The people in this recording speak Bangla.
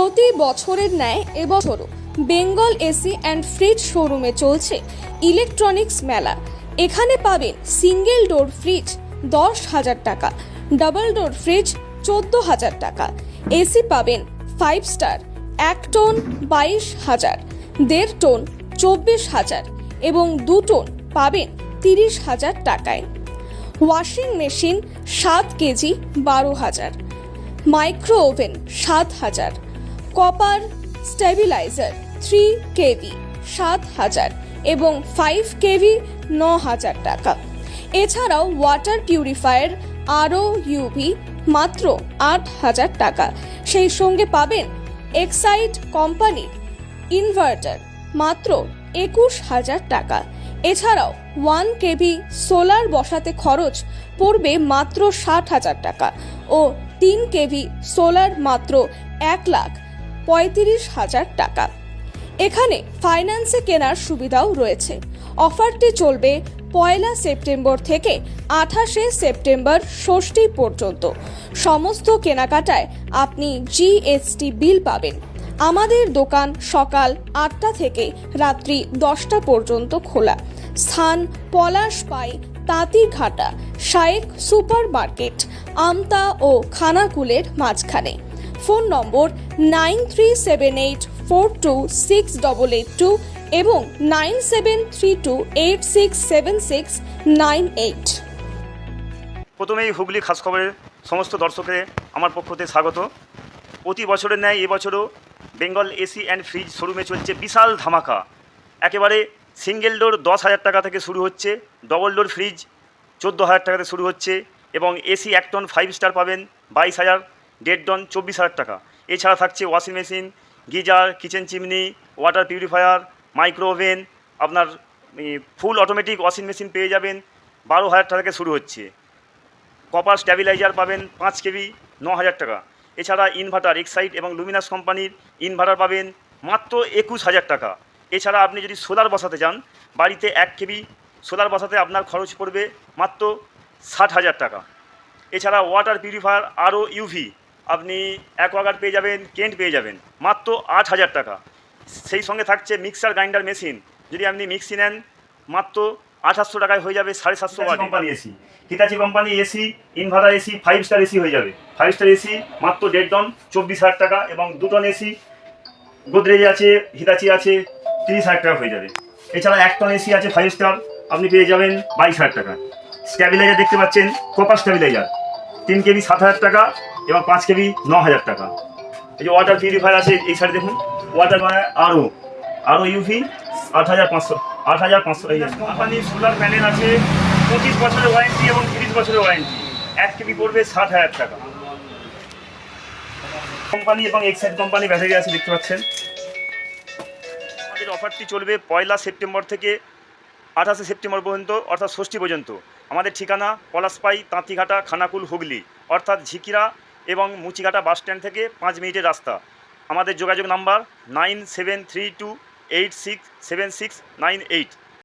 প্রতি বছরের ন্যায় এবছরও বেঙ্গল এসি অ্যান্ড ফ্রিজ শোরুমে চলছে ইলেকট্রনিক্স মেলা। এখানে পাবেন সিঙ্গেল ডোর ফ্রিজ 10,000 টাকা, ডাবল ডোর ফ্রিজ 14,000 টাকা, এসি পাবেন 5 স্টার 1 টন 22,000, 1.5 টন 24,000 এবং 2 টন পাবেন 30,000 টাকায়। Washing machine 7 KG 12,000, micro oven 7,000, copper stabiliser 3 KV 7,000 এবং 5 কেভি 9,000 টাকা। এছাড়াও ওয়াটার পিউরিফায়ার আরও ইউভি মাত্র 8,000 টাকা। সেই সঙ্গে পাবেন এক্সাইড কোম্পানির ইনভার্টার মাত্র 21,000 টাকা। এছাড়াও 1 কেভি সোলার বসাতে খরচ পড়বে মাত্র 60,000 টাকা ও 3 কেভি সোলার মাত্র 1,35,000 টাকা। এখানে ফাইন্যান্সে কেনার সুবিধাও রয়েছে। অফারটি চলবে 1 সেপ্টেম্বর থেকে 28 সেপ্টেম্বর ষষ্ঠী পর্যন্ত। সমস্ত কেনাকাটায় আপনি জিএসটি বিল পাবেন। আমাদের দোকান সকাল 8টা থেকে রাত্রি 10টা পর্যন্ত খোলা। স্থান পলাশপাই, তাঁতিঘাটা, শায়েক সুপার মার্কেট, আমতা ও খানাকুলের মাঝখানে। ফোন নম্বর 9378426882 এবং 9732867698। প্রথমেই হুগলি খাস খবরের সমস্ত দর্শকের আমার পক্ষ থেকে স্বাগত। প্রতি বছরের ন্যায় এবছরও বেঙ্গল এসি অ্যান্ড ফ্রিজ শোরুমে চলছে বিশাল ধামাকা। একেবারে সিঙ্গেল ডোর 10,000 টাকা থেকে শুরু হচ্ছে, ডবল ডোর ফ্রিজ 14,000 টাকাতে শুরু হচ্ছে এবং এসি 1 টন 5 স্টার পাবেন 22,000, 1.5 টন 24,000 টাকা। এছাড়া থাকছে washing machine, geyser, kitchen chimney, water purifier, micro oven, আপনার ফুল অটোমেটিক ওয়াশিং মেশিন পেয়ে যাবেন 12,000 টাকা থেকে শুরু হচ্ছে। কপার স্ট্যাবিলাইজার পাবেন 5 কেভি 9,000 টাকা। এছাড়া ইনভার্টার এক্সাইড এবং লুমিনাস কোম্পানির ইনভার্টার পাবেন মাত্র 21,000 টাকা। এছাড়া আপনি যদি সোলার বসাতে চান, বাড়িতে 1 কেভি সোলার বসাতে আপনার খরচ পড়বে মাত্র 60,000 টাকা। এছাড়া ওয়াটার পিউরিফায়ার আরও ইউভি আপনি অ্যাকোয়াগার্ড পেয়ে যাবেন, কেন্ট পেয়ে যাবেন মাত্র 8,000 টাকা। সেই সঙ্গে থাকছে মিক্সার গ্রাইন্ডার মেশিন, যদি আপনি মিক্সি নেন মাত্র 2,800 টাকায় হয়ে যাবে 750 watt company AC. Hitachi company AC, inverter AC 5 star AC হয়ে যাবে। 5 স্টার এসি মাত্র 1.5 টন 24,000 টাকা এবং 2 টন এসি গোদরেজ আছে, হিতাচি আছে 30,000 টাকা হয়ে যাবে। এছাড়া 1 টন এসি আছে 5 স্টার, আপনি পেয়ে যাবেন 22,000 টাকা। স্ট্যাবিলাইজার দেখতে পাচ্ছেন, কপার স্ট্যাবিলাইজার 3 কেভি 7,000 টাকা এবং 5 কেভি 9,000 টাকা। এই যে ওয়াটার পিউরিফায়ার আছে এই সাইডে দেখুন, ওয়াটার মানে আরও ইউভি 8,500 এই কোম্পানির সোলার প্যানেল আছে 25 বছরের ওয়ারেন্টি এবং 30 বছরের ওয়ারেন্টি। 1 কেভি পড়বে 60,000 টাকা। কোম্পানি এবং এক্সাইড কোম্পানি ব্যাটারি আছে দেখতে পাচ্ছেন। আমাদের অফারটি চলবে 1 সেপ্টেম্বর থেকে 28 সেপ্টেম্বর পর্যন্ত, অর্থাৎ ষষ্ঠী পর্যন্ত। আমাদের ঠিকানা পলাশপাই, তাঁতিঘাটা, খানাকুল, হুগলি, অর্থাৎ ঝিকিরা এবং মুচিঘাটা বাস স্ট্যান্ড থেকে 5 মিনিটের রাস্তা। আমাদের যোগাযোগ নাম্বার 9732867698।